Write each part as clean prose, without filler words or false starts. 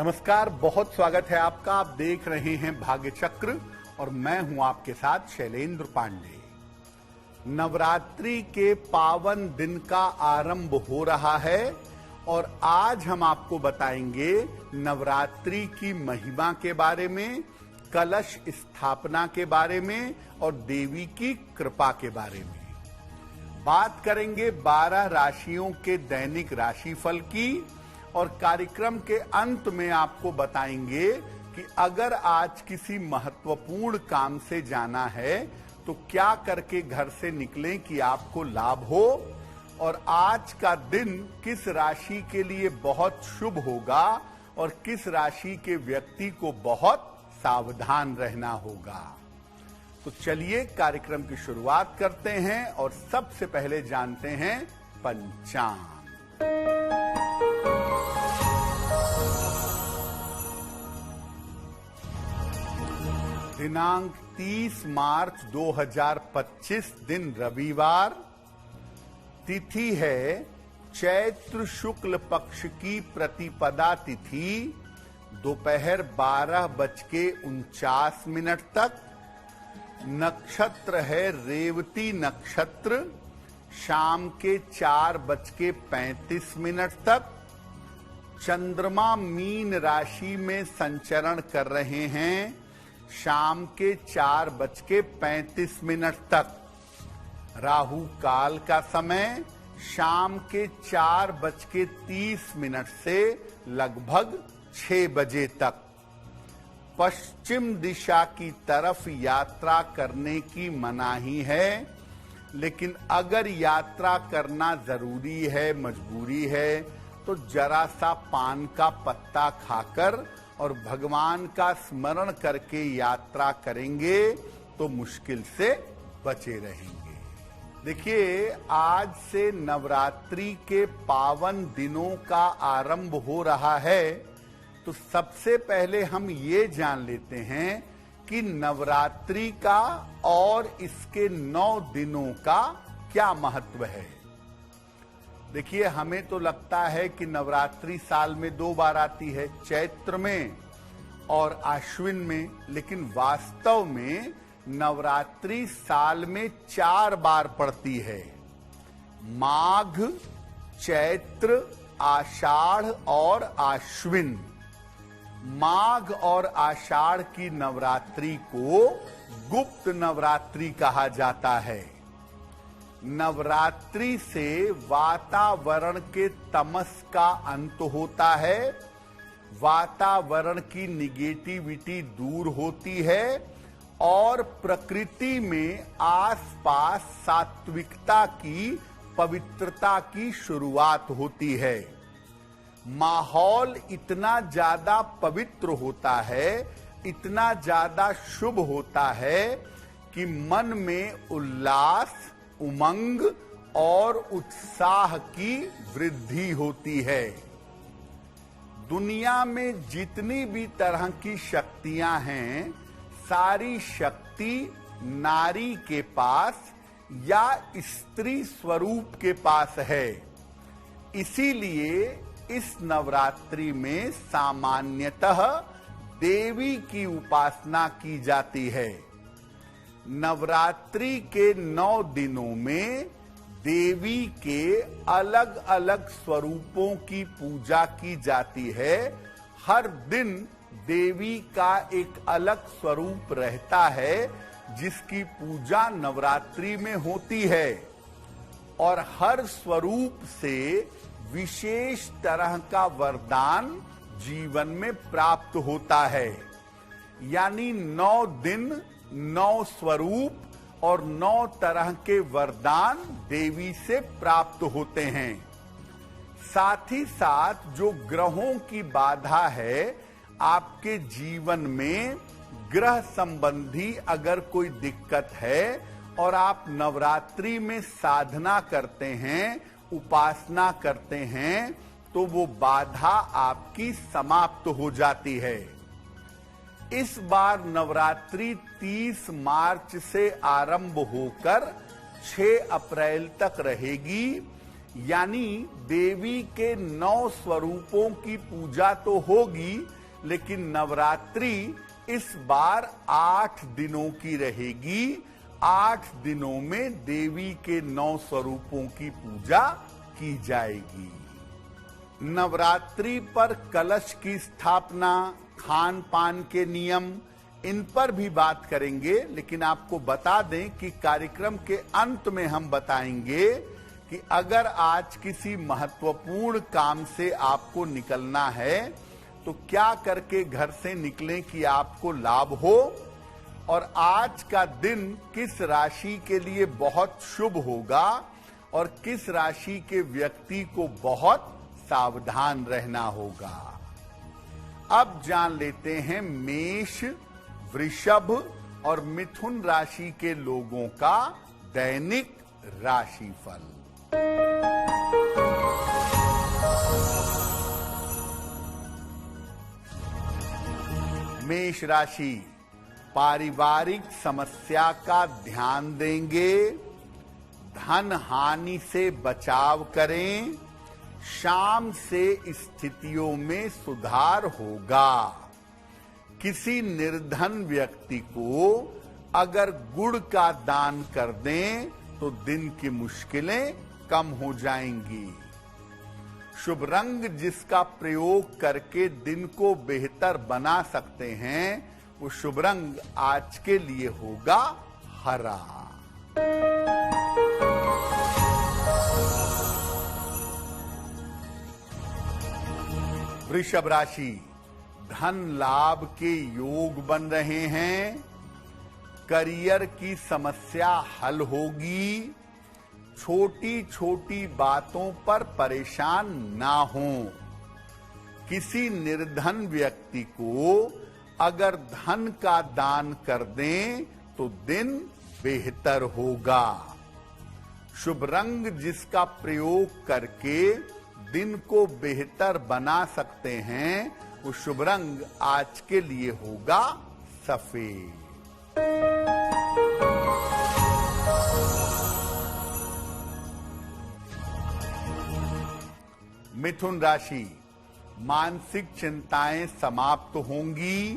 नमस्कार, बहुत स्वागत है आपका। आप देख रहे हैं भाग्य चक्र और मैं हूं आपके साथ शैलेंद्र पांडे। नवरात्रि के पावन दिन का आरंभ हो रहा है और आज हम आपको बताएंगे नवरात्रि की महिमा के बारे में, कलश स्थापना के बारे में और देवी की कृपा के बारे में। बात करेंगे 12 राशियों के दैनिक राशिफल की और कार्यक्रम के अंत में आपको बताएंगे कि अगर आज किसी महत्वपूर्ण काम से जाना है तो क्या करके घर से निकलें कि आपको लाभ हो, और आज का दिन किस राशि के लिए बहुत शुभ होगा और किस राशि के व्यक्ति को बहुत सावधान रहना होगा। तो चलिए कार्यक्रम की शुरुआत करते हैं और सबसे पहले जानते हैं पंचांग। दिनांक 30 मार्च 2025 दिन रविवार। तिथि है चैत्र शुक्ल पक्ष की प्रतिपदा तिथि, दोपहर 12:49 तक। नक्षत्र है रेवती नक्षत्र, शाम के 4:35 तक। चंद्रमा मीन राशि में संचरण कर रहे हैं, शाम के 4:35 तक। राहु काल का समय शाम के 4:30 से लगभग 6 बजे तक। पश्चिम दिशा की तरफ यात्रा करने की मनाही है, लेकिन अगर यात्रा करना जरूरी है, मजबूरी है, तो जरा सा पान का पत्ता खाकर और भगवान का स्मरण करके यात्रा करेंगे तो मुश्किल से बचे रहेंगे। देखिए, आज से नवरात्रि के पावन दिनों का आरंभ हो रहा है, तो सबसे पहले हम ये जान लेते हैं कि नवरात्रि का और इसके 9 दिनों का क्या महत्व है। देखिए, हमें तो लगता है कि नवरात्रि साल में 2 बार आती है, चैत्र में और आश्विन में, लेकिन वास्तव में नवरात्रि साल में 4 बार पड़ती है। माघ, चैत्र, आषाढ़ और आश्विन। माघ और आषाढ़ की नवरात्रि को गुप्त नवरात्रि कहा जाता है। नवरात्रि से वातावरण के तमस का अंत होता है, वातावरण की निगेटिविटी दूर होती है और प्रकृति में आसपास सात्विकता की, पवित्रता की शुरुआत होती है। माहौल इतना ज्यादा पवित्र होता है, इतना ज्यादा शुभ होता है कि मन में उल्लास, उमंग और उत्साह की वृद्धि होती है। दुनिया में जितनी भी तरह की शक्तियां हैं, सारी शक्ति नारी के पास या स्त्री स्वरूप के पास है। इसीलिए इस नवरात्रि में सामान्यतः देवी की उपासना की जाती है। नवरात्रि के 9 दिनों में देवी के अलग अलग स्वरूपों की पूजा की जाती है। हर दिन देवी का एक अलग स्वरूप रहता है जिसकी पूजा नवरात्रि में होती है, और हर स्वरूप से विशेष तरह का वरदान जीवन में प्राप्त होता है। यानी 9 दिन 9 स्वरूप और 9 तरह के वरदान देवी से प्राप्त होते हैं। साथ ही साथ जो ग्रहों की बाधा है, आपके जीवन में ग्रह संबंधी अगर कोई दिक्कत है और आप नवरात्रि में साधना करते हैं, उपासना करते हैं, तो वो बाधा आपकी समाप्त हो जाती है। इस बार नवरात्रि 30 मार्च से आरंभ होकर 6 अप्रैल तक रहेगी। यानी देवी के 9 स्वरूपों की पूजा तो होगी, लेकिन नवरात्रि इस बार 8 दिनों की रहेगी। 8 दिनों में देवी के 9 स्वरूपों की पूजा की जाएगी। नवरात्रि पर कलश की स्थापना, खान पान के नियम, इन पर भी बात करेंगे, लेकिन आपको बता दें कि कार्यक्रम के अंत में हम बताएंगे कि अगर आज किसी महत्वपूर्ण काम से आपको निकलना है तो क्या करके घर से निकलें कि आपको लाभ हो, और आज का दिन किस राशि के लिए बहुत शुभ होगा और किस राशि के व्यक्ति को बहुत सावधान रहना होगा। अब जान लेते हैं मेष, वृषभ और मिथुन राशि के लोगों का दैनिक राशिफल। मेष राशि, पारिवारिक समस्या का ध्यान देंगे, धन हानि से बचाव करें, शाम से स्थितियों में सुधार होगा। किसी निर्धन व्यक्ति को अगर गुड़ का दान कर दें तो दिन की मुश्किलें कम हो जाएंगी। शुभ रंग जिसका प्रयोग करके दिन को बेहतर बना सकते हैं, वो शुभ रंग आज के लिए होगा हरा। वृषभ राशि, धन लाभ के योग बन रहे हैं, करियर की समस्या हल होगी, छोटी छोटी बातों पर परेशान ना हो। किसी निर्धन व्यक्ति को अगर धन का दान कर दें तो दिन बेहतर होगा। शुभ रंग जिसका प्रयोग करके दिन को बेहतर बना सकते हैं, वो शुभ रंग आज के लिए होगा सफेद। मिथुन राशि, मानसिक चिंताएं समाप्त होंगी,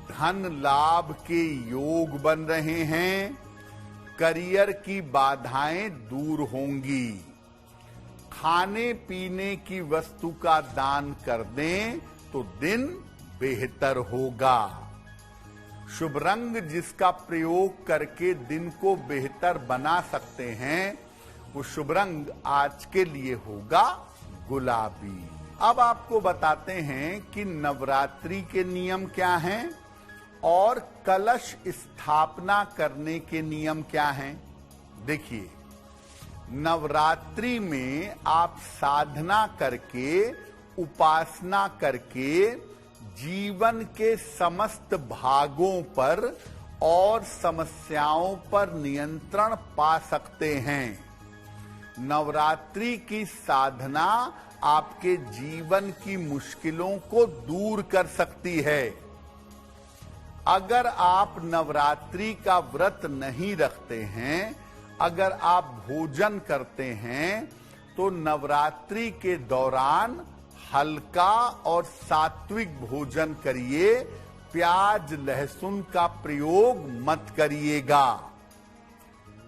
धन लाभ के योग बन रहे हैं, करियर की बाधाएं दूर होंगी। खाने पीने की वस्तु का दान कर दें तो दिन बेहतर होगा। शुभ रंग जिसका प्रयोग करके दिन को बेहतर बना सकते हैं, वो शुभ रंग आज के लिए होगा गुलाबी। अब आपको बताते हैं कि नवरात्रि के नियम क्या हैं और कलश स्थापना करने के नियम क्या हैं। देखिए, नवरात्रि में आप साधना करके, उपासना करके जीवन के समस्त भागों पर और समस्याओं पर नियंत्रण पा सकते हैं। नवरात्रि की साधना आपके जीवन की मुश्किलों को दूर कर सकती है। अगर आप नवरात्रि का व्रत नहीं रखते हैं, अगर आप भोजन करते हैं, तो नवरात्रि के दौरान हल्का और सात्विक भोजन करिए। प्याज लहसुन का प्रयोग मत करिएगा।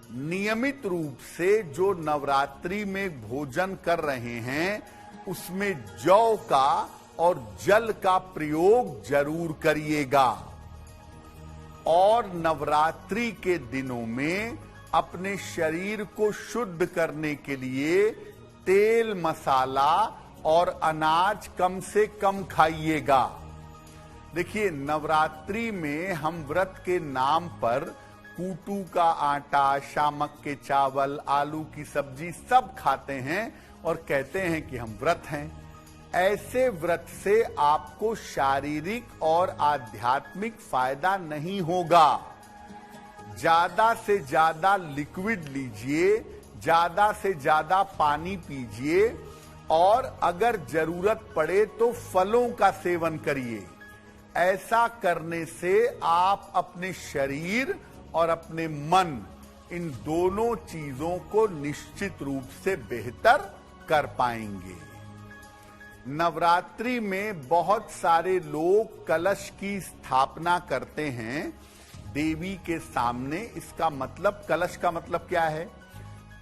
नियमित रूप से जो नवरात्रि में भोजन कर रहे हैं, उसमें जौ का और जल का प्रयोग जरूर करिएगा। और नवरात्रि के दिनों में अपने शरीर को शुद्ध करने के लिए तेल, मसाला और अनाज कम से कम खाइएगा। देखिए, नवरात्रि में हम व्रत के नाम पर कूटू का आटा, शामक के चावल, आलू की सब्जी सब खाते हैं और कहते हैं कि हम व्रत हैं। ऐसे व्रत से आपको शारीरिक और आध्यात्मिक फायदा नहीं होगा। ज्यादा से ज्यादा लिक्विड लीजिए, ज्यादा से ज्यादा पानी पीजिए और अगर जरूरत पड़े तो फलों का सेवन करिए। ऐसा करने से आप अपने शरीर और अपने मन इन दोनों चीजों को निश्चित रूप से बेहतर कर पाएंगे। नवरात्रि में बहुत सारे लोग कलश की स्थापना करते हैं देवी के सामने। इसका मतलब, कलश का मतलब क्या है?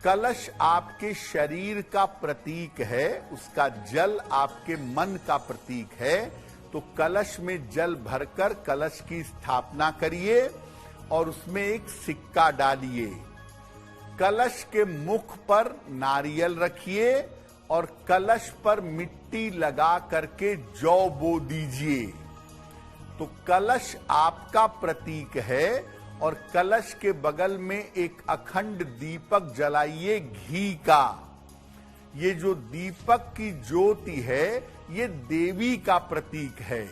कलश आपके शरीर का प्रतीक है, उसका जल आपके मन का प्रतीक है। तो कलश में जल भरकर कलश की स्थापना करिए और उसमें एक सिक्का डालिए। कलश के मुख पर नारियल रखिए और कलश पर मिट्टी लगा करके जौ बो दीजिए। तो कलश आपका प्रतीक है और कलश के बगल में एक अखंड दीपक जलाइए घी का। ये जो दीपक की ज्योति है ये देवी का प्रतीक है।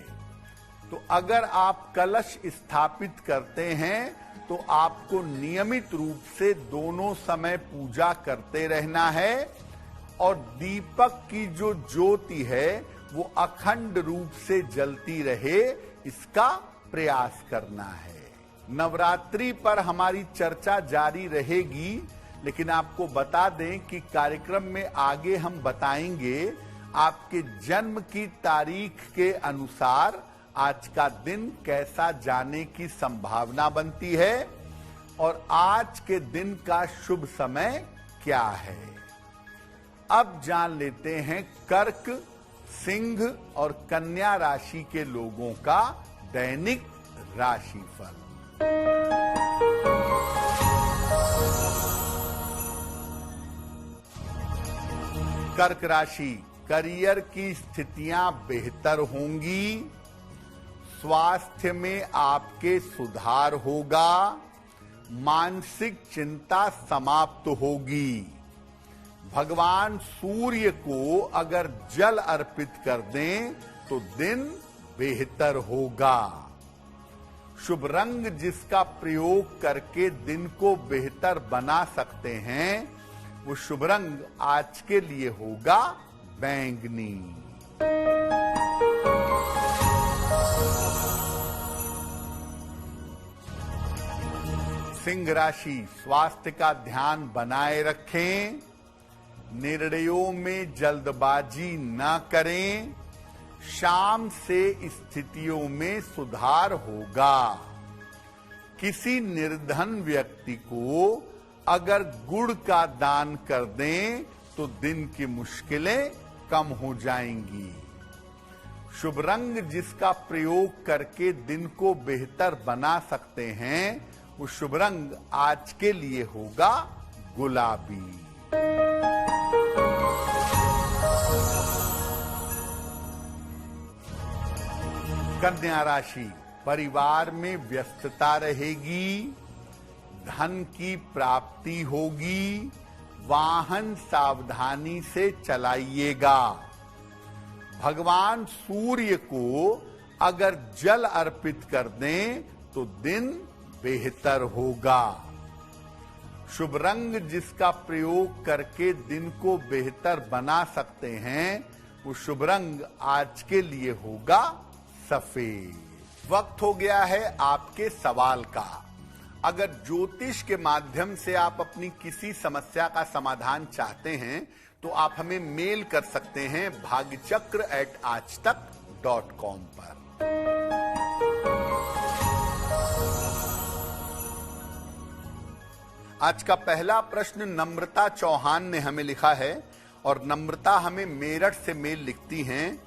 तो अगर आप कलश स्थापित करते हैं तो आपको नियमित रूप से दोनों समय पूजा करते रहना है और दीपक की जो ज्योति है वो अखंड रूप से जलती रहे, इसका प्रयास करना है। नवरात्रि पर हमारी चर्चा जारी रहेगी, लेकिन आपको बता दें कि कार्यक्रम में आगे हम बताएंगे आपके जन्म की तारीख के अनुसार आज का दिन कैसा जाने की संभावना बनती है और आज के दिन का शुभ समय क्या है। अब जान लेते हैं कर्क, सिंह और कन्या राशि के लोगों का दैनिक राशिफल। कर्क राशि, करियर की स्थितियां बेहतर होंगी, स्वास्थ्य में आपके सुधार होगा, मानसिक चिंता समाप्त होगी। भगवान सूर्य को अगर जल अर्पित कर दें तो दिन बेहतर होगा। शुभ रंग जिसका प्रयोग करके दिन को बेहतर बना सकते हैं वो शुभ रंग आज के लिए होगा बैंगनी। सिंह राशि, स्वास्थ्य का ध्यान बनाए रखें, निर्णयों में जल्दबाजी न करें, शाम से स्थितियों में सुधार होगा। किसी निर्धन व्यक्ति को अगर गुड़ का दान कर दें तो दिन की मुश्किलें कम हो जाएंगी। शुभ रंग जिसका प्रयोग करके दिन को बेहतर बना सकते हैं वो शुभ रंग आज के लिए होगा गुलाबी। कन्या राशि, परिवार में व्यस्तता रहेगी, धन की प्राप्ति होगी, वाहन सावधानी से चलाइएगा। भगवान सूर्य को अगर जल अर्पित कर दें तो दिन बेहतर होगा। शुभ रंग जिसका प्रयोग करके दिन को बेहतर बना सकते हैं वो शुभ रंग आज के लिए होगा सफेद। वक्त हो गया है आपके सवाल का। अगर ज्योतिष के माध्यम से आप अपनी किसी समस्या का समाधान चाहते हैं तो आप हमें मेल कर सकते हैं bhagyachakra@aajtak.com पर। आज का पहला प्रश्न नम्रता चौहान ने हमें लिखा है और नम्रता हमें मेरठ से मेल लिखती हैं।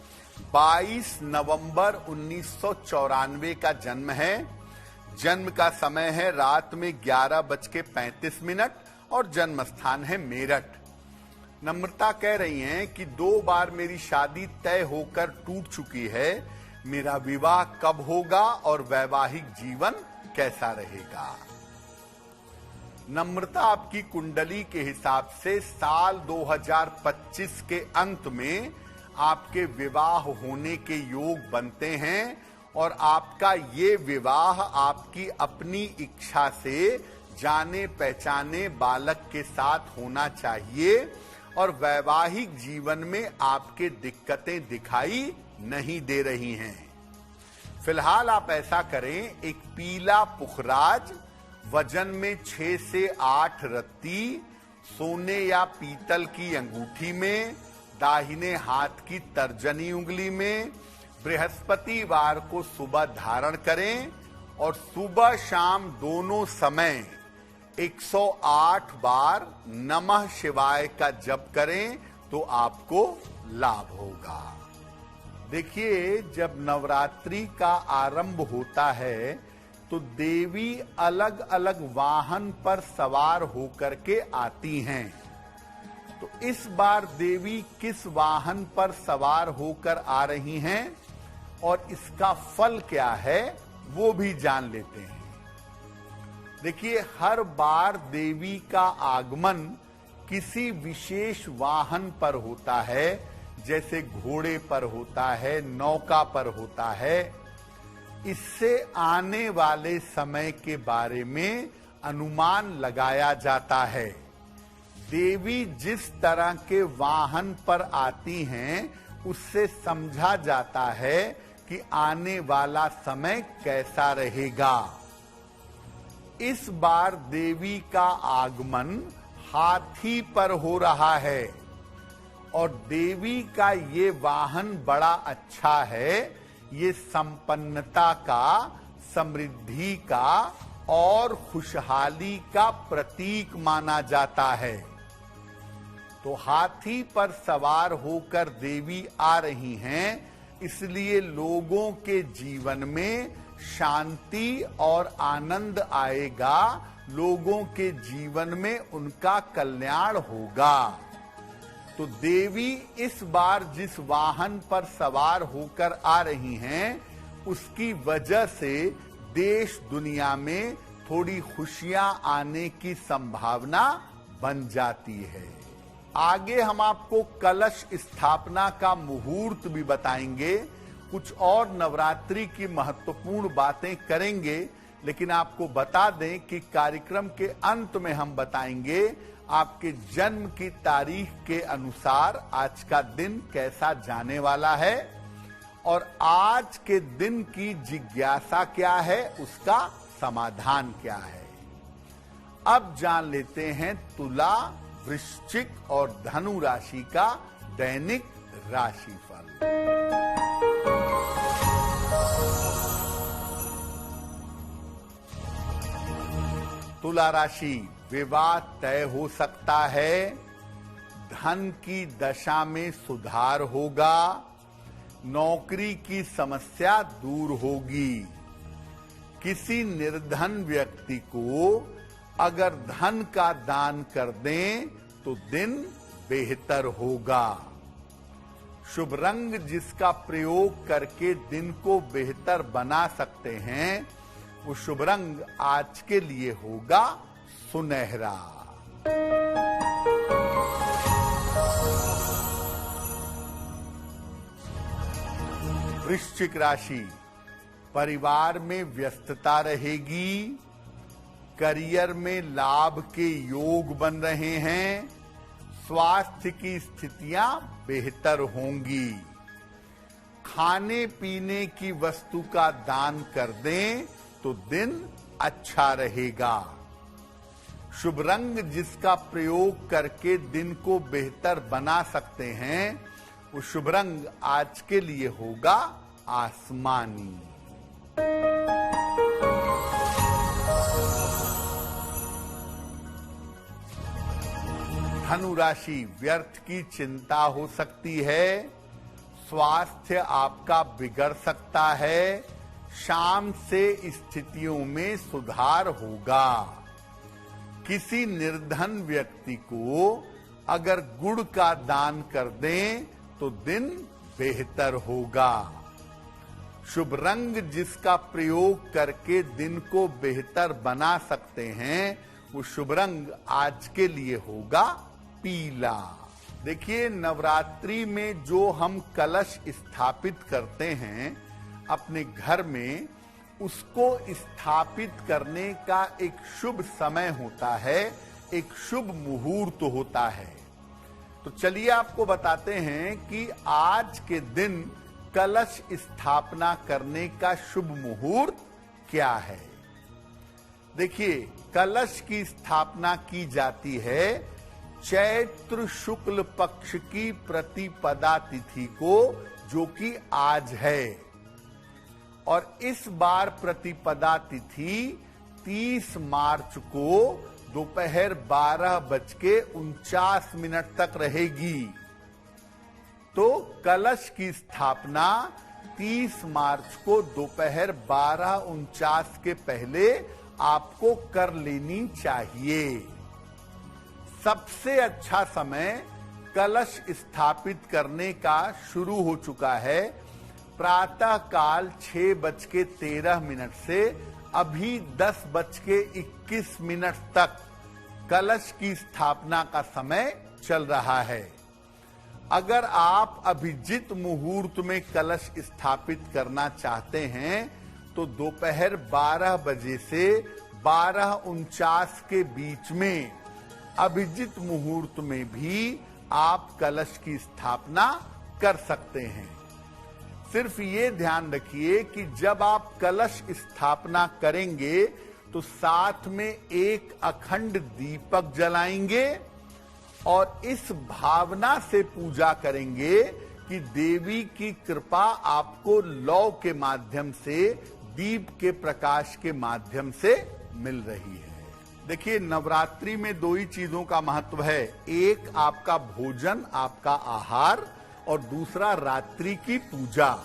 22 नवंबर 1994 का जन्म है। जन्म का समय है रात में 11:35 और जन्म स्थान है मेरठ। नम्रता कह रही हैं कि 2 बार मेरी शादी तय होकर टूट चुकी है। मेरा विवाह कब होगा और वैवाहिक जीवन कैसा रहेगा? नम्रता, आपकी कुंडली के हिसाब से साल 2025 के अंत में आपके विवाह होने के योग बनते हैं और आपका ये विवाह आपकी अपनी इच्छा से जाने पहचाने बालक के साथ होना चाहिए और वैवाहिक जीवन में आपके दिक्कतें दिखाई नहीं दे रही हैं। फिलहाल आप ऐसा करें, एक पीला पुखराज वजन में 6 से 8 रत्ती सोने या पीतल की अंगूठी में, दाहिने हाथ की तर्जनी उंगली में बृहस्पतिवार को सुबह धारण करें और सुबह शाम दोनों समय 108 बार नमः शिवाय का जप करें तो आपको लाभ होगा। देखिए, जब नवरात्रि का आरंभ होता है तो देवी अलग अलग वाहन पर सवार होकर के आती हैं। तो इस बार देवी किस वाहन पर सवार होकर आ रही हैं और इसका फल क्या है वो भी जान लेते हैं। देखिए, हर बार देवी का आगमन किसी विशेष वाहन पर होता है, जैसे घोड़े पर होता है, नौका पर होता है। इससे आने वाले समय के बारे में अनुमान लगाया जाता है। देवी जिस तरह के वाहन पर आती हैं, उससे समझा जाता है कि आने वाला समय कैसा रहेगा। इस बार देवी का आगमन हाथी पर हो रहा है और देवी का ये वाहन बड़ा अच्छा है। ये संपन्नता का, समृद्धि का और खुशहाली का प्रतीक माना जाता है। तो हाथी पर सवार होकर देवी आ रही हैं, इसलिए लोगों के जीवन में शांति और आनंद आएगा, लोगों के जीवन में उनका कल्याण होगा। तो देवी इस बार जिस वाहन पर सवार होकर आ रही हैं, उसकी वजह से देश दुनिया में थोड़ी खुशियां आने की संभावना बन जाती है। आगे हम आपको कलश स्थापना का मुहूर्त भी बताएंगे, कुछ और नवरात्रि की महत्वपूर्ण बातें करेंगे, लेकिन आपको बता दें कि कार्यक्रम के अंत में हम बताएंगे आपके जन्म की तारीख के अनुसार आज का दिन कैसा जाने वाला है और आज के दिन की जिज्ञासा क्या है, उसका समाधान क्या है। अब जान लेते हैं तुला, वृश्चिक और धनु राशि का दैनिक राशिफल। तुला राशि, विवाह तय हो सकता है, धन की दशा में सुधार होगा, नौकरी की समस्या दूर होगी। किसी निर्धन व्यक्ति को अगर धन का दान कर दें तो दिन बेहतर होगा। शुभ रंग जिसका प्रयोग करके दिन को बेहतर बना सकते हैं, वो शुभ रंग आज के लिए होगा सुनहरा। वृश्चिक राशि, परिवार में व्यस्तता रहेगी, करियर में लाभ के योग बन रहे हैं, स्वास्थ्य की स्थितियां बेहतर होंगी। खाने पीने की वस्तु का दान कर दें तो दिन अच्छा रहेगा। शुभ रंग जिसका प्रयोग करके दिन को बेहतर बना सकते हैं, वो शुभ रंग आज के लिए होगा आसमानी। धनु राशि, व्यर्थ की चिंता हो सकती है, स्वास्थ्य आपका बिगड़ सकता है, शाम से स्थितियों में सुधार होगा। किसी निर्धन व्यक्ति को अगर गुड़ का दान कर दें तो दिन बेहतर होगा। शुभ रंग जिसका प्रयोग करके दिन को बेहतर बना सकते हैं, वो शुभ रंग आज के लिए होगा पीला। देखिए, नवरात्रि में जो हम कलश स्थापित करते हैं अपने घर में, उसको स्थापित करने का एक शुभ समय होता है, एक शुभ मुहूर्त होता है। तो चलिए आपको बताते हैं कि आज के दिन कलश स्थापना करने का शुभ मुहूर्त क्या है। देखिए, कलश की स्थापना की जाती है चैत्र शुक्ल पक्ष की प्रतिपदा तिथि को, जो कि आज है। और इस बार प्रतिपदा तिथि 30 मार्च को दोपहर 12:49 तक रहेगी। तो कलश की स्थापना 30 मार्च को दोपहर 12:49 के पहले आपको कर लेनी चाहिए। सबसे अच्छा समय कलश स्थापित करने का शुरू हो चुका है। प्रातः काल 6:13 से अभी 10:21 तक कलश की स्थापना का समय चल रहा है। अगर आप अभिजित मुहूर्त में कलश स्थापित करना चाहते हैं तो दोपहर 12 बजे से 12:49 के बीच में अभिजित मुहूर्त में भी आप कलश की स्थापना कर सकते हैं। सिर्फ ये ध्यान रखिए कि जब आप कलश स्थापना करेंगे तो साथ में एक अखंड दीपक जलाएंगे और इस भावना से पूजा करेंगे कि देवी की कृपा आपको लौ के माध्यम से, दीप के प्रकाश के माध्यम से मिल रही है। देखिए, नवरात्रि में 2 ही चीजों का महत्व है। एक आपका भोजन, आपका आहार, और दूसरा रात्रि की पूजा।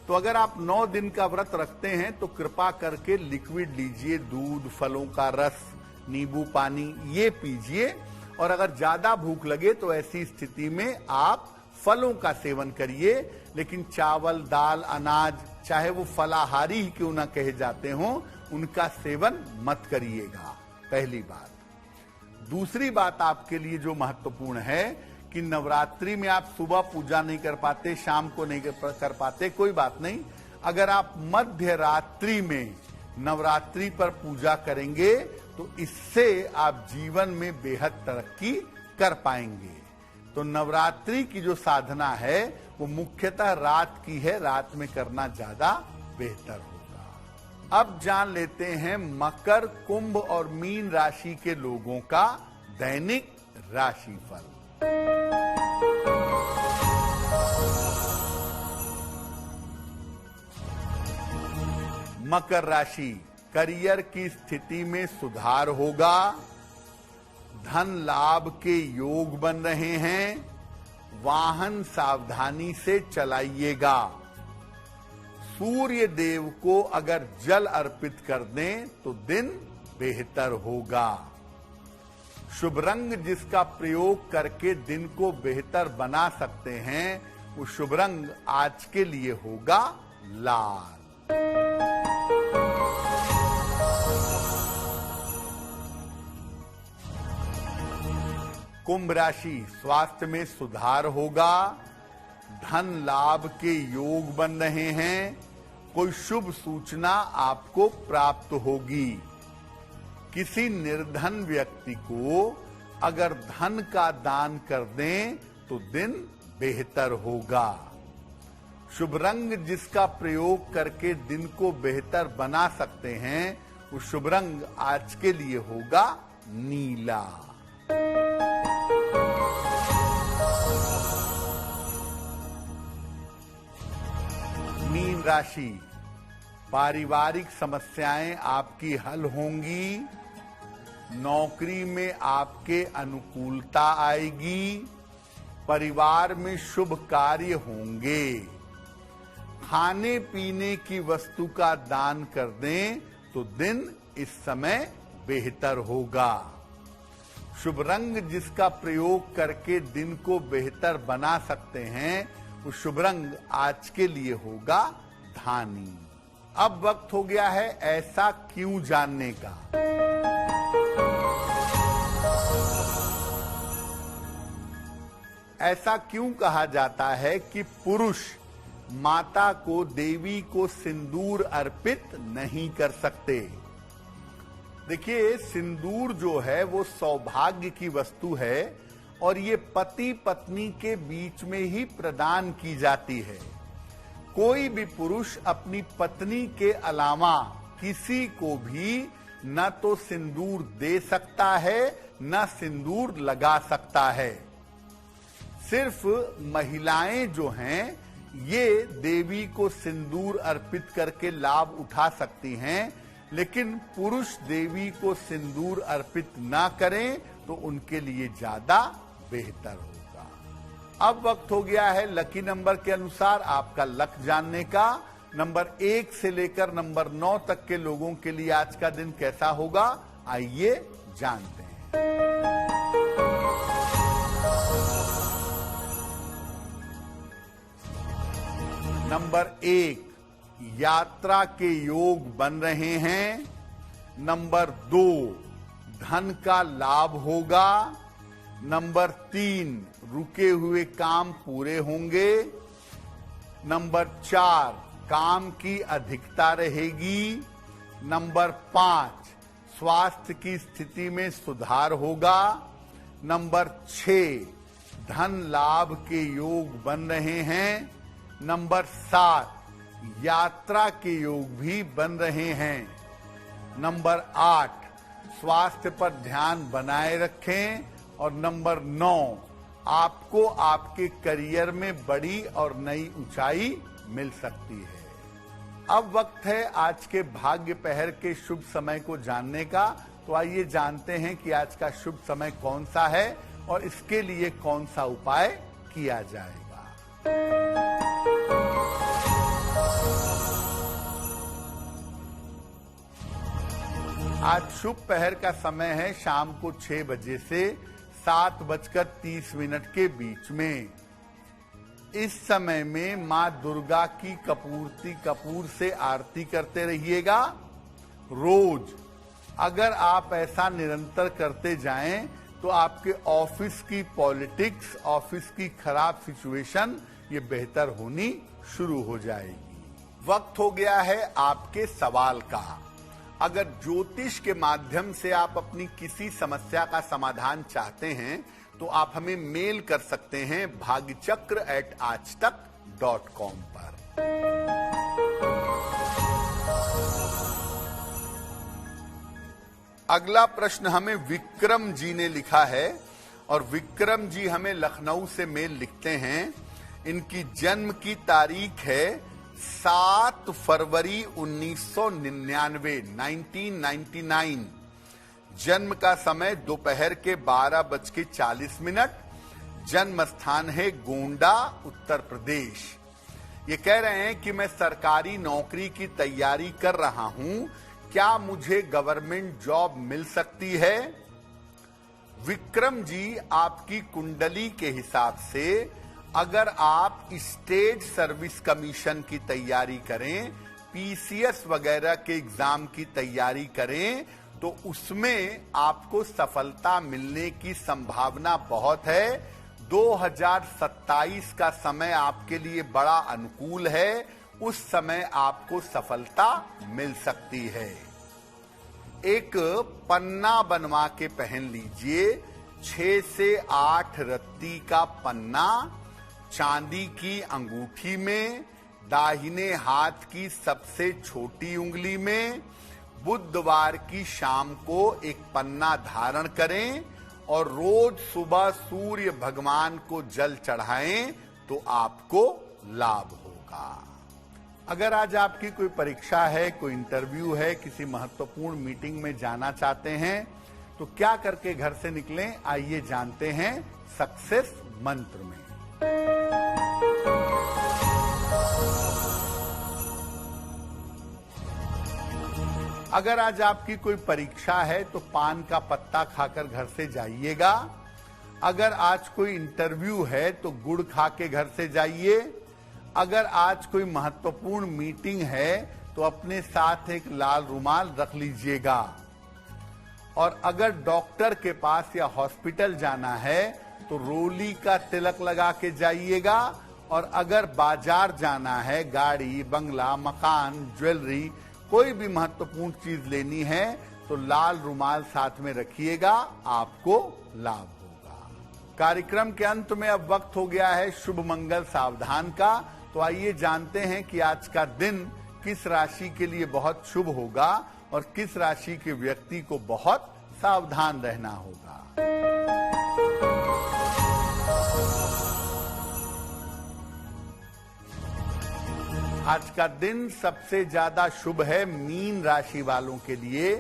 तो अगर आप 9 दिन का व्रत रखते हैं तो कृपा करके लिक्विड लीजिए, दूध, फलों का रस, नींबू पानी, ये पीजिए। और अगर ज्यादा भूख लगे तो ऐसी स्थिति में आप फलों का सेवन करिए, लेकिन चावल, दाल, अनाज, चाहे वो फलाहारी ही क्यों ना कहे जाते हों, उनका सेवन मत करिएगा। पहली बात। दूसरी बात आपके लिए जो महत्वपूर्ण है कि नवरात्रि में आप सुबह पूजा नहीं कर पाते, शाम को नहीं कर पाते, कोई बात नहीं। अगर आप मध्य रात्रि में नवरात्रि पर पूजा करेंगे तो इससे आप जीवन में बेहद तरक्की कर पाएंगे। तो नवरात्रि की जो साधना है वो मुख्यतः रात की है, रात में करना ज्यादा बेहतर होगा। अब जान लेते हैं मकर, कुंभ और मीन राशि के लोगों का दैनिक राशिफल। मकर राशि, करियर की स्थिति में सुधार होगा। धन लाभ के योग बन रहे हैं। वाहन सावधानी से चलाइएगा। सूर्य देव को अगर जल अर्पित कर दें तो दिन बेहतर होगा। शुभ रंग जिसका प्रयोग करके दिन को बेहतर बना सकते हैं, वो शुभ रंग आज के लिए होगा लाल। कुंभ राशि, स्वास्थ्य में सुधार होगा। धन लाभ के योग बन रहे हैं। कोई शुभ सूचना आपको प्राप्त होगी। किसी निर्धन व्यक्ति को अगर धन का दान कर दें तो दिन बेहतर होगा। शुभ रंग जिसका प्रयोग करके दिन को बेहतर बना सकते हैं, वो शुभ रंग आज के लिए होगा नीला। मीन राशि, पारिवारिक समस्याएं आपकी हल होंगी। नौकरी में आपके अनुकूलता आएगी। परिवार में शुभ कार्य होंगे। खाने पीने की वस्तु का दान कर दें तो दिन इस समय बेहतर होगा। शुभ रंग जिसका प्रयोग करके दिन को बेहतर बना सकते हैं, वो शुभ रंग आज के लिए होगा धानी। अब वक्त हो गया है ऐसा क्यों जानने का। ऐसा क्यों कहा जाता है कि पुरुष माता को, देवी को सिंदूर अर्पित नहीं कर सकते। देखिए, सिंदूर जो है वो सौभाग्य की वस्तु है और ये पति पत्नी के बीच में ही प्रदान की जाती है। कोई भी पुरुष अपनी पत्नी के अलावा किसी को भी न तो सिंदूर दे सकता है न सिंदूर लगा सकता है। सिर्फ महिलाएं जो हैं ये देवी को सिंदूर अर्पित करके लाभ उठा सकती हैं, लेकिन पुरुष देवी को सिंदूर अर्पित ना करें तो उनके लिए ज्यादा बेहतर होगा। अब वक्त हो गया है लकी नंबर के अनुसार आपका लक जानने का। नंबर 1 से लेकर नंबर 9 तक के लोगों के लिए आज का दिन कैसा होगा, आइए जानते हैं। नंबर 1, यात्रा के योग बन रहे हैं। नंबर 2, धन का लाभ होगा। नंबर 3, रुके हुए काम पूरे होंगे। नंबर 4, काम की अधिकता रहेगी। नंबर 5, स्वास्थ्य की स्थिति में सुधार होगा। नंबर 6, धन लाभ के योग बन रहे हैं। नंबर 7, यात्रा के योग भी बन रहे हैं। नंबर 8, स्वास्थ्य पर ध्यान बनाए रखें। और नंबर 9, आपको आपके करियर में बड़ी और नई ऊंचाई मिल सकती है। अब वक्त है आज के भाग्य पहर के शुभ समय को जानने का। तो आइए जानते हैं कि आज का शुभ समय कौन सा है और इसके लिए कौन सा उपाय किया जाएगा। आज शुभ पहर का समय है शाम को 6 बजे से 7:30 के बीच में। इस समय में मां दुर्गा की कपूर से आरती करते रहिएगा रोज। अगर आप ऐसा निरंतर करते जाएं तो आपके ऑफिस की पॉलिटिक्स, ऑफिस की खराब सिचुएशन ये बेहतर होनी शुरू हो जाएगी। वक्त हो गया है आपके सवाल का। अगर ज्योतिष के माध्यम से आप अपनी किसी समस्या का समाधान चाहते हैं तो आप हमें मेल कर सकते हैं bhagyachakra@aajtak.com पर। अगला प्रश्न हमें विक्रम जी ने लिखा है और विक्रम जी हमें लखनऊ से मेल लिखते हैं। इनकी जन्म की तारीख है 7 फरवरी 1999। जन्म का समय दोपहर के 12:40। जन्म स्थान है गोंडा, उत्तर प्रदेश। ये कह रहे हैं कि मैं सरकारी नौकरी की तैयारी कर रहा हूं, क्या मुझे गवर्नमेंट जॉब मिल सकती है? विक्रम जी, आपकी कुंडली के हिसाब से अगर आप स्टेट सर्विस कमीशन की तैयारी करें, पीसीएस वगैरह के एग्जाम की तैयारी करें तो उसमें आपको सफलता मिलने की संभावना बहुत है। 2027 का समय आपके लिए बड़ा अनुकूल है, उस समय आपको सफलता मिल सकती है। एक पन्ना बनवा के पहन लीजिए, 6 से 8 रत्ती का पन्ना चांदी की अंगूठी में, दाहिने हाथ की सबसे छोटी उंगली में। बुधवार की शाम को एक पन्ना धारण करें और रोज सुबह सूर्य भगवान को जल चढ़ाएं तो आपको लाभ होगा। अगर आज आपकी कोई परीक्षा है, कोई इंटरव्यू है, किसी महत्वपूर्ण मीटिंग में जाना चाहते हैं तो क्या करके घर से निकलें, आइए जानते हैं सक्सेस मंत्र में। अगर आज आपकी कोई परीक्षा है तो पान का पत्ता खाकर घर से जाइएगा। अगर आज कोई इंटरव्यू है तो गुड़ खा के घर से जाइए। अगर आज कोई महत्वपूर्ण मीटिंग है तो अपने साथ एक लाल रुमाल रख लीजिएगा। और अगर डॉक्टर के पास या हॉस्पिटल जाना है तो रोली का तिलक लगा के जाइएगा। और अगर बाजार जाना है, गाड़ी, बंगला, मकान, ज्वेलरी, कोई भी महत्वपूर्ण चीज लेनी है तो लाल रुमाल साथ में रखिएगा, आपको लाभ होगा। कार्यक्रम के अंत में अब वक्त हो गया है शुभ मंगल सावधान का। तो आइए जानते हैं कि आज का दिन किस राशि के लिए बहुत शुभ होगा और किस राशि के व्यक्ति को बहुत सावधान रहना होगा। आज का दिन सबसे ज्यादा शुभ है मीन राशि वालों के लिए।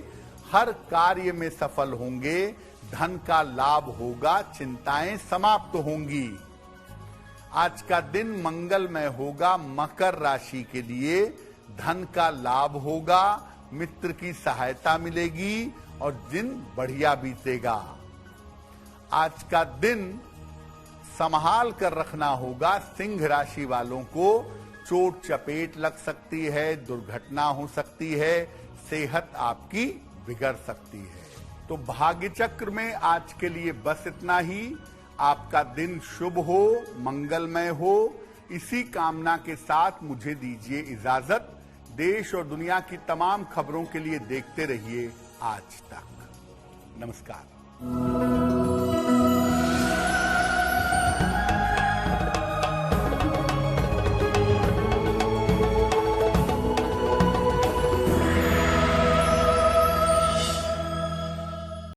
हर कार्य में सफल होंगे, धन का लाभ होगा, चिंताएं समाप्त होंगी। आज का दिन मंगलमय होगा मकर राशि के लिए। धन का लाभ होगा, मित्र की सहायता मिलेगी और दिन बढ़िया बीतेगा। आज का दिन संभाल कर रखना होगा सिंह राशि वालों को। चोट चपेट लग सकती है, दुर्घटना हो सकती है, सेहत आपकी बिगड़ सकती है। तो भाग्य चक्र में आज के लिए बस इतना ही। आपका दिन शुभ हो, मंगलमय हो, इसी कामना के साथ मुझे दीजिए इजाजत। देश और दुनिया की तमाम खबरों के लिए देखते रहिए आज तक। नमस्कार।